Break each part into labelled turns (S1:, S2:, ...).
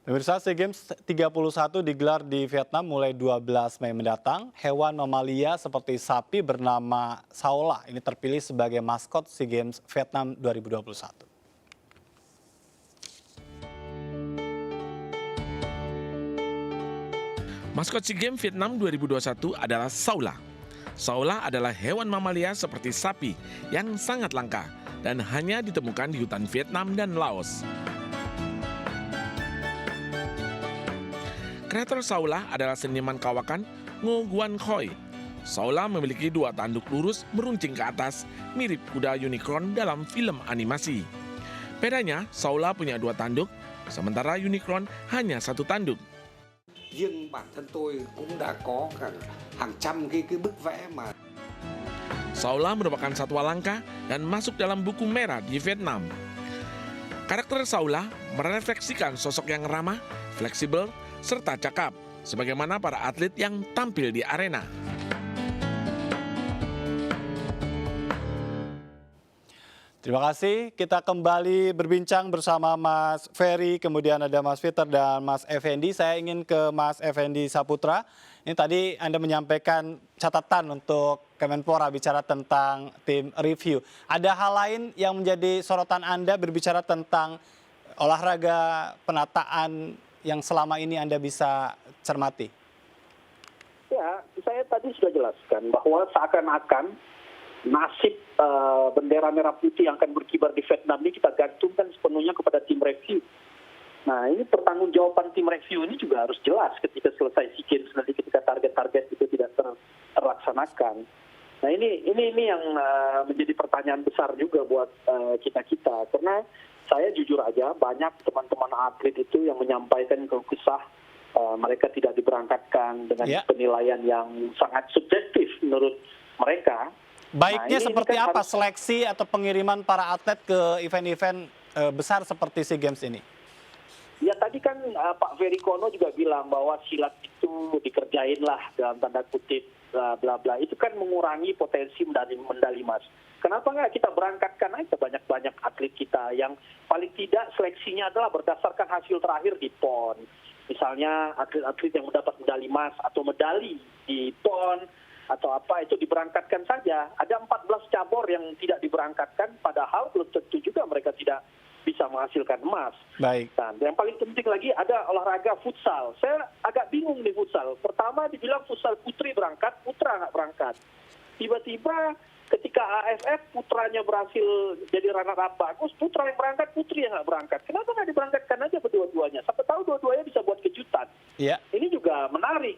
S1: Pemirsa, SEA Games 31 digelar di Vietnam mulai 12 Mei mendatang. Hewan mamalia seperti sapi bernama Saola ini terpilih sebagai maskot SEA Games Vietnam 2021.
S2: Maskot SEA Games Vietnam 2021 adalah Saola. Saola adalah hewan mamalia seperti sapi yang sangat langka dan hanya ditemukan di hutan Vietnam dan Laos. Kreator Saola adalah seniman kawakan Ngo Guan Khoi. Saola memiliki dua tanduk lurus meruncing ke atas, mirip kuda unicorn dalam film animasi. Bedanya, Saola punya dua tanduk, sementara unicorn hanya satu tanduk.
S3: Riêng bản thân tôi cũng đã có hàng trăm cái bức vẽ mà.
S2: Saola merupakan satwa langka dan masuk dalam buku merah di Vietnam. Karakter Saola merefleksikan sosok yang ramah, fleksibel, serta cakap, sebagaimana para atlet yang tampil di arena.
S1: Terima kasih. Kita kembali berbincang bersama Mas Ferry, kemudian ada Mas Peter dan Mas Effendi. Saya ingin ke Mas Effendi Saputra. Ini tadi Anda menyampaikan catatan untuk Kemenpora bicara tentang tim review. Ada hal lain yang menjadi sorotan Anda berbicara tentang olahraga penataan yang selama ini Anda bisa cermati?
S4: Ya, saya tadi sudah jelaskan bahwa seakan-akan nasib bendera merah putih yang akan berkibar di Vietnam ini kita gantungkan sepenuhnya kepada tim review. Nah, ini pertanggungjawaban tim review ini juga harus jelas ketika selesai SEA Games nanti, ketika target-target itu tidak terlaksanakan. Nah, ini yang menjadi pertanyaan besar juga buat kita-kita, karena saya jujur aja banyak teman-teman atlet itu yang menyampaikan keluh kesah mereka tidak diberangkatkan dengan penilaian yang sangat subjektif menurut mereka.
S1: Baiknya seperti
S4: kan
S1: apa seleksi atau pengiriman para atlet ke event-event besar seperti SEA Games ini?
S4: Ya tadi kan Pak Ferry Kono juga bilang bahwa silat itu dikerjain lah dalam tanda kutip bla bla bla. Itu kan mengurangi potensi medali emas. Kenapa nggak kita berangkatkan aja banyak-banyak atlet kita yang paling tidak seleksinya adalah berdasarkan hasil terakhir di PON. Misalnya atlet-atlet yang mendapat medali emas atau medali di PON atau apa itu diberangkatkan saja. Ada 14 cabur yang tidak diberangkatkan, padahal belum tentu juga mereka tidak bisa menghasilkan emas.
S1: Baik.
S4: Dan yang paling penting lagi ada olahraga futsal. Saya agak bingung nih futsal. Pertama dibilang futsal putri berangkat, putra nggak berangkat. Tiba-tiba ketika AFF putranya berhasil jadi runner-up bagus, putra yang berangkat, putri yang nggak berangkat. Kenapa nggak diberangkatkan aja berdua-duanya? Siapa tahu dua-duanya bisa buat kejutan.
S1: Iya.
S4: Ini juga menarik.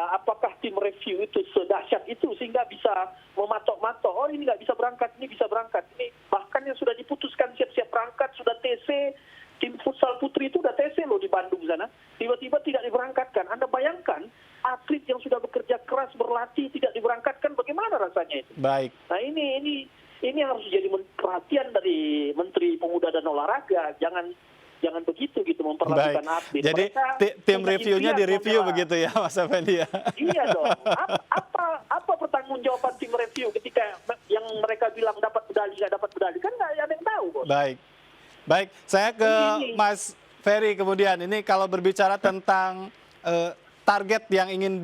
S4: Apakah tim review itu sedahsyat itu sehingga bisa mematok-matok, oh ini nggak bisa berangkat, ini bisa berangkat. Ini bahkan yang sudah diputuskan siap-siap berangkat, sudah TC, tim futsal putri itu udah TC loh di Bandung sana, tiba-tiba tidak diberangkatkan. Anda bayangkan atlet yang sudah bekerja keras berlatih tidak diberangkatkan, bagaimana rasanya itu?
S1: Baik.
S4: Nah ini harus jadi perhatian dari Menteri Pemuda dan Olahraga, jangan begitu gitu memperlakukan atlet.
S1: Jadi tim reviewnya direview begitu ya Mas Effendi ya?
S4: Iya dong. Apa pertanggungjawaban tim review ketika yang mereka bilang dapat medali nggak dapat medali, kan nggak ada yang tahu, Bos.
S1: Baik. Saya ke Mas Ferry kemudian. Ini kalau berbicara tentang target yang ingin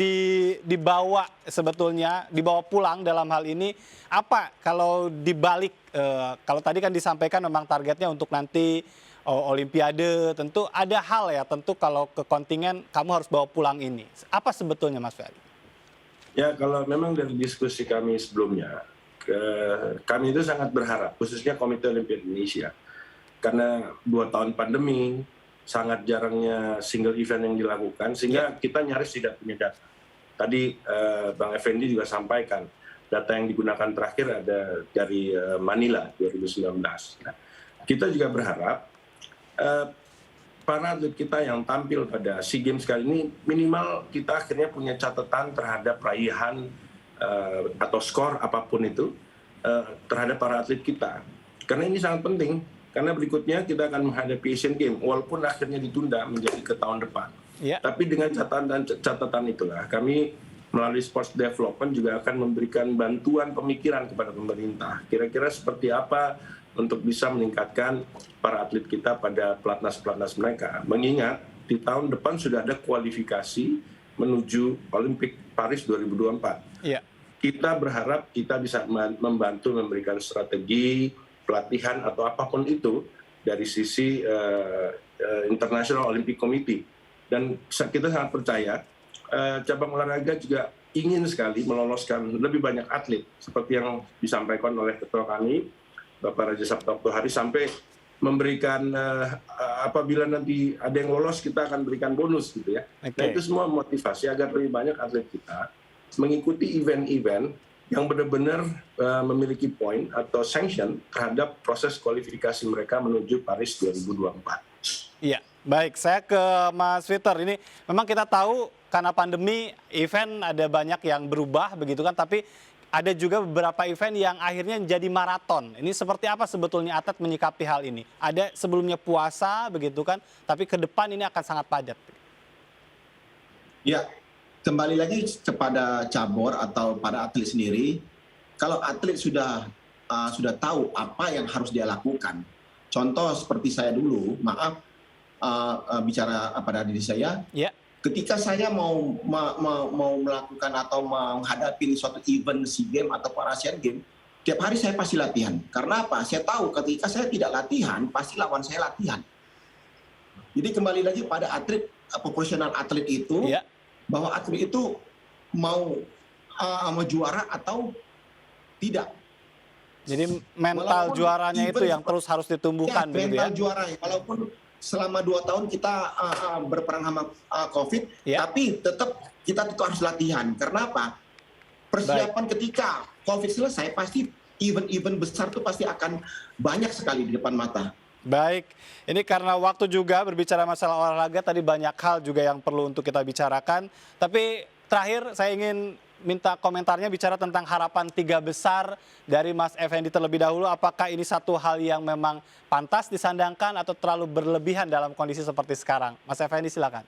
S1: dibawa sebetulnya, dibawa pulang dalam hal ini, apa kalau dibalik, kalau tadi kan disampaikan memang targetnya untuk nanti Olimpiade, tentu ada hal ya, tentu kalau ke kontingen kamu harus bawa pulang ini. Apa sebetulnya Mas Ferry?
S5: Ya kalau memang dari diskusi kami sebelumnya, kami itu sangat berharap, khususnya Komite Olimpiade Indonesia, karena 2 tahun pandemi, sangat jarangnya single event yang dilakukan, sehingga kita nyaris tidak punya data. Tadi Bang Effendi juga sampaikan, data yang digunakan terakhir ada dari Manila 2019. Nah, kita juga berharap para atlet kita yang tampil pada SEA Games kali ini, minimal kita akhirnya punya catatan terhadap raihan atau skor apapun itu terhadap para atlet kita. Karena ini sangat penting. Karena berikutnya kita akan menghadapi Asian Games, walaupun akhirnya ditunda menjadi ke tahun depan. Tapi dengan catatan itulah, kami melalui Sports Development juga akan memberikan bantuan pemikiran kepada pemerintah. Kira-kira seperti apa untuk bisa meningkatkan para atlet kita pada pelatnas-pelatnas mereka. Mengingat di tahun depan sudah ada kualifikasi menuju Olimpik Paris 2024.
S1: Iya.
S5: Kita berharap kita bisa membantu memberikan strategi, pelatihan atau apapun itu dari sisi International Olympic Committee. Dan kita sangat percaya cabang olahraga juga ingin sekali meloloskan lebih banyak atlet seperti yang disampaikan oleh ketua kami Bapak Raja Sabta Oktohari, sampai memberikan apabila nanti ada yang lolos kita akan berikan bonus gitu ya.
S1: Oke.
S5: Nah, itu semua motivasi agar lebih banyak atlet kita mengikuti event-event yang benar-benar memiliki poin atau sanction terhadap proses kualifikasi mereka menuju Paris 2024.
S1: Iya, baik. Saya ke Mas Peter. Ini memang kita tahu karena pandemi event ada banyak yang berubah begitu kan, tapi ada juga beberapa event yang akhirnya jadi maraton. Ini seperti apa sebetulnya atlet menyikapi hal ini? Ada sebelumnya puasa begitu kan, tapi ke depan ini akan sangat padat.
S6: Ya, kembali lagi kepada cabur atau pada atlet sendiri. Kalau atlet sudah tahu apa yang harus dia lakukan. Contoh seperti saya dulu, maaf bicara pada diri saya.
S1: Ya.
S6: Ketika saya mau melakukan atau menghadapi suatu event SEA Games atau Asian Games, tiap hari saya pasti latihan. Karena apa? Saya tahu ketika saya tidak latihan, pasti lawan saya latihan. Jadi kembali lagi pada atlet, profesional atlet itu,
S1: Ya.
S6: bahwa atlet itu mau juara atau tidak.
S1: Jadi mental
S6: Walaupun
S1: juaranya itu
S6: event-
S1: yang terus harus ditumbuhkan begitu ya.
S6: mental juara. Walaupun selama 2 tahun kita berperang sama COVID,
S1: Ya.
S6: tapi tetap kita harus latihan. Karena apa? Persiapan ketika COVID selesai, pasti event-event besar itu pasti akan banyak sekali di depan mata.
S1: Baik, ini karena waktu juga berbicara masalah olahraga, tadi banyak hal juga yang perlu untuk kita bicarakan. Tapi terakhir saya ingin minta komentarnya bicara tentang harapan 3 besar dari Mas Effendi terlebih dahulu. Apakah ini satu hal yang memang pantas disandangkan atau terlalu berlebihan dalam kondisi seperti sekarang? Mas Effendi silakan.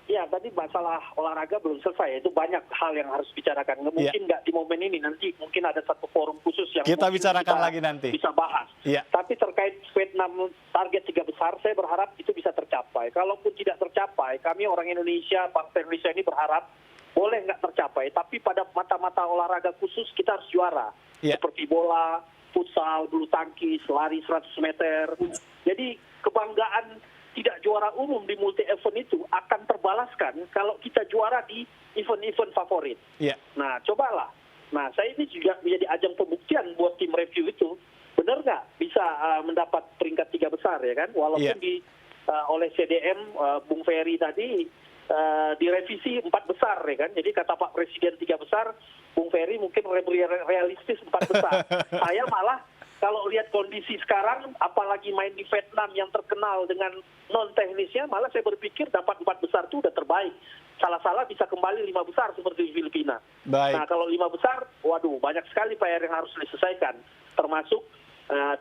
S4: Ya, tadi masalah olahraga belum selesai. Itu banyak hal yang harus bicarakan. Mungkin nggak di momen ini, nanti mungkin ada satu forum khusus yang
S1: Kita
S4: mungkin
S1: bicarakan
S4: kita
S1: lagi nanti.
S4: bisa bahas.
S1: Iya.
S4: Tapi terkait Vietnam target 3 besar, saya berharap itu bisa tercapai. Kalaupun tidak tercapai, kami orang Indonesia, bangsa Indonesia ini berharap boleh nggak tercapai, tapi pada mata-mata olahraga khusus kita harus juara.
S1: Iya.
S4: Seperti bola, futsal, bulu tangkis, lari 100 meter. Jadi kebanggaan tidak juara umum di multi event itu akan terbalaskan kalau kita juara di event-event favorit.
S1: Iya.
S4: Nah, cobalah. Nah, saya ini juga menjadi ajang pembuktian buat tim review itu. Benar nggak bisa mendapat peringkat 3 besar ya kan? Walaupun oleh CDM, Bung Ferry tadi direvisi 4 besar ya kan. Jadi kata Pak Presiden 3 besar, Bung Ferry mungkin lebih realistis 4 besar. Saya malah kalau lihat kondisi sekarang, apalagi main di Vietnam yang terkenal dengan non teknisnya, malah saya berpikir dapat 4 besar itu udah terbaik. Salah-salah bisa kembali 5 besar seperti di Filipina.
S1: Baik.
S4: Nah, kalau 5 besar, waduh, banyak sekali PR yang harus diselesaikan, termasuk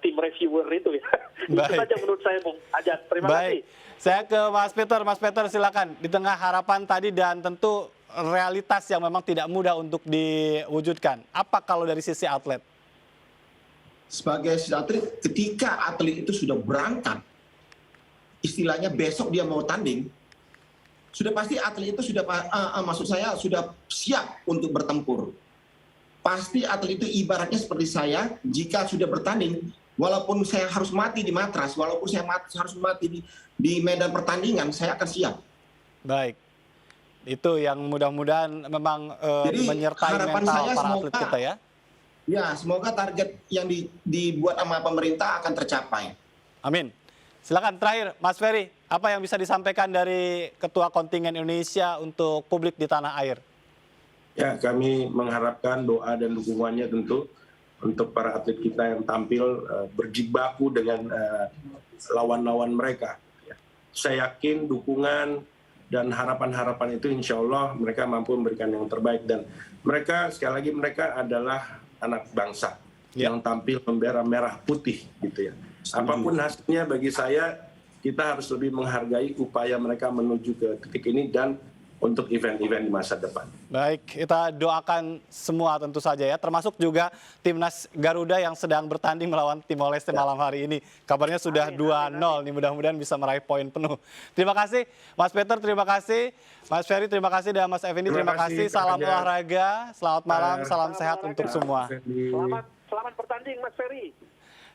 S4: tim reviewer itu ya. Itu
S1: Baik.
S4: saja menurut saya, Bung Ajat. Terima kasih.
S1: Baik. Saya ke Mas Peter. Mas Peter silakan. Di tengah harapan tadi dan tentu realitas yang memang tidak mudah untuk diwujudkan. Apa kalau dari sisi atlet?
S6: Sebagai atlet, ketika atlet itu sudah berangkat, istilahnya besok dia mau tanding, sudah pasti atlet itu sudah, maksud saya sudah siap untuk bertempur. Pasti atlet itu ibaratnya seperti saya, jika sudah bertanding, walaupun saya harus mati di matras, walaupun saya harus mati di medan pertandingan, saya akan siap.
S1: Baik. Itu yang mudah-mudahan memang
S6: Jadi,
S1: menyertai
S6: harapan
S1: mental
S6: saya
S1: para
S6: semoga
S1: atlet kita ya.
S6: Ya, semoga target yang dibuat sama pemerintah akan tercapai.
S1: Amin. Silakan terakhir, Mas Ferry, apa yang bisa disampaikan dari Ketua Kontingen Indonesia untuk publik di tanah air?
S5: Ya, kami mengharapkan doa dan dukungannya tentu untuk para atlet kita yang tampil berjibaku dengan lawan-lawan mereka. Saya yakin dukungan dan harapan-harapan itu insya Allah mereka mampu memberikan yang terbaik. Dan mereka, sekali lagi, mereka adalah anak bangsa yang tampil membela merah putih gitu ya. Apapun hasilnya bagi saya, kita harus lebih menghargai upaya mereka menuju ke titik ini dan untuk event-event di masa depan.
S1: Baik, kita doakan semua tentu saja ya, termasuk juga timnas Garuda yang sedang bertanding melawan Timor Leste malam hari ini. Kabarnya sudah 2-0 nih, mudah-mudahan bisa meraih poin penuh. Terima kasih Mas Peter, terima kasih Mas Ferry, terima kasih, dan Mas Effendi, terima kasih. Salam olahraga, selamat malam, salam sehat untuk semua.
S4: Selamat bertanding Mas Ferry.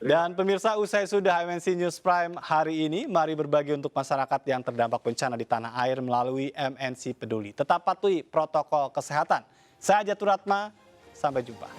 S1: Dan pemirsa, usai sudah MNC News Prime hari ini, mari berbagi untuk masyarakat yang terdampak bencana di tanah air melalui MNC Peduli. Tetap patuhi protokol kesehatan. Saya Jatuh Ratma, sampai jumpa.